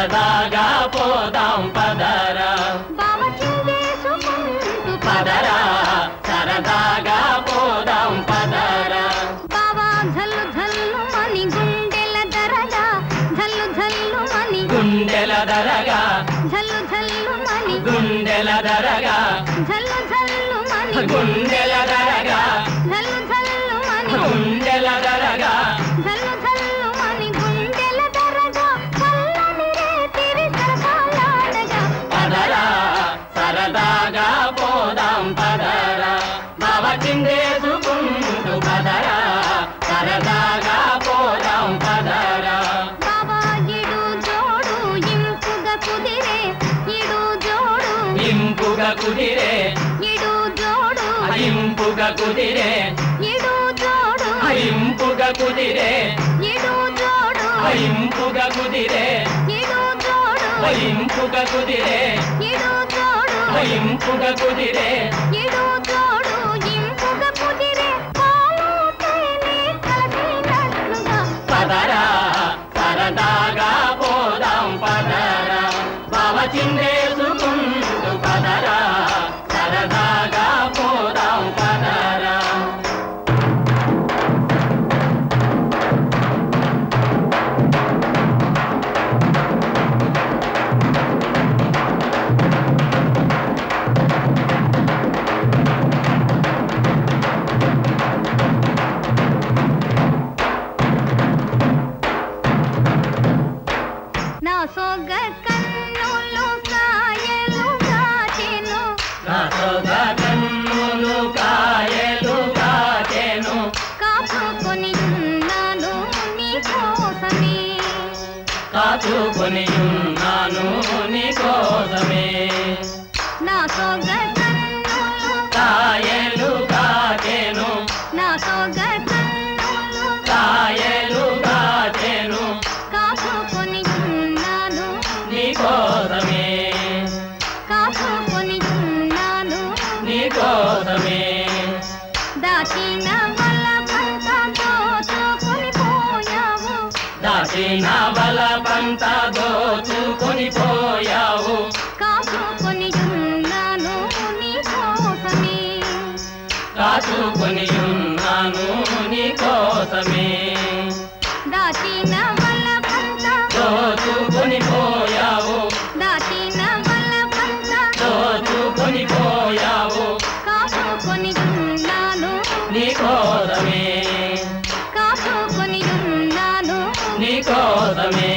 సరదాగా పోదాం పదరా పదరా సరదాగా పోదాం పదరా బావా ఝల్లు ఝల్లు మని గుండెల దరగా ఝల్లు ఝల్లు మని గుండెల దరగా ఝల్లు ఝల్లు మని గుండెల దరగా ఝల్లు ఝల్లు మని గుండెల దరగా ఝల్లు ఝల్లు మని గుండెల దరగా ఝల్లు ఝల్లు మని గుండెల దరగా చల్లని రేతిరి సరసాలాడగా పదరా సరదాగా పోదాం పదరా బావ చిందేసుకుంటూ పదరా సరదాగా పోదాం పదరా బావా ఇడు జోడు ఇంపుగా కుదిరే ఇడు జోడు ఇంపుగా కుదిరే ఇడు జోడు ఇంపుగా కుదిరే ఇడు జోడు ఇంపుగా కుదిరే ఇడు జోడు ఇంపుగా కుదిరే ఇడు జోడు ఇంపుగా కుదిరే ఇడు జోడు ఇంపుగా కుదిరే ఇడు జోడు ఇంపుగా కుదిరే పాలు తేనె కలిసినట్లుగా పదరా సరదాగా పోదాం పదరా బావ చిందేసుకుంటూ పదరా సరదాగా పోదాం పదరా నా సోగ కన్నులు కాయలు కాచెను నా సొగ కన్నులు కాయలు కాచెను కాచుకొని ఉన్నాను నీ కోసమే కాచుకొని ఉన్నాను నీ కోసమే నా సోగ కన్నులు కాయలు కాచెను నా సోగ కన్నులు కాయలు కాచెను కాచుకొని ఉన్నాను నీ కోసమే కాచుకొని ఉన్నాను నీ కోసమే దాచిన వల్ల పంట దోచుకొని పోయావు దాచిన బలపంత దోచుకొని పోయావు కాచుకొని ఉన్నాను నీ కోసమే కాచుకొని ఉన్నాను నీ కోసమే దాచిన వల్ల పంట దోచుకొని పోయావు దాచిన వల్ల పంట దోచుకొని పోయావు కాచుకొని ఉన్నాను నీ కోసమే కాచుకొని ఉన్నాను నీ కోసమే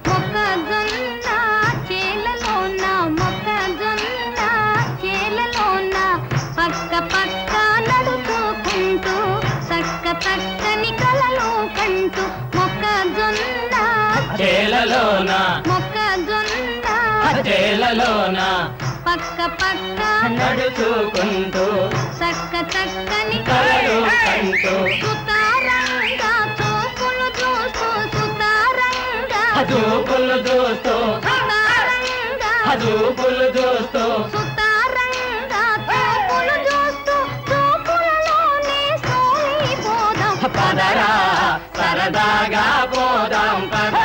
మొక్కజొన్న చేలలోన మొక్కజొన్న చేలలోన పక్క పక్క నడుచుకుంటూ చక్క చక్కని కలలు కంటూ మొక్కజొన్న చేలలోన మొక్కజొన్న చేలలోన పక్క పక్క నడుచుకుంటూ చక్క చక్కని కలలు కంటూ సుతారంగా చూపులు చూస్తూ సుతారంగా చూపులు చూస్తూ సుతారంగా చూపులు చూస్తూ సుతారంగా చూపులు చూస్తూ చూపులలోనే సోలిపోదాం పదరా సరదాగా పోదాం పద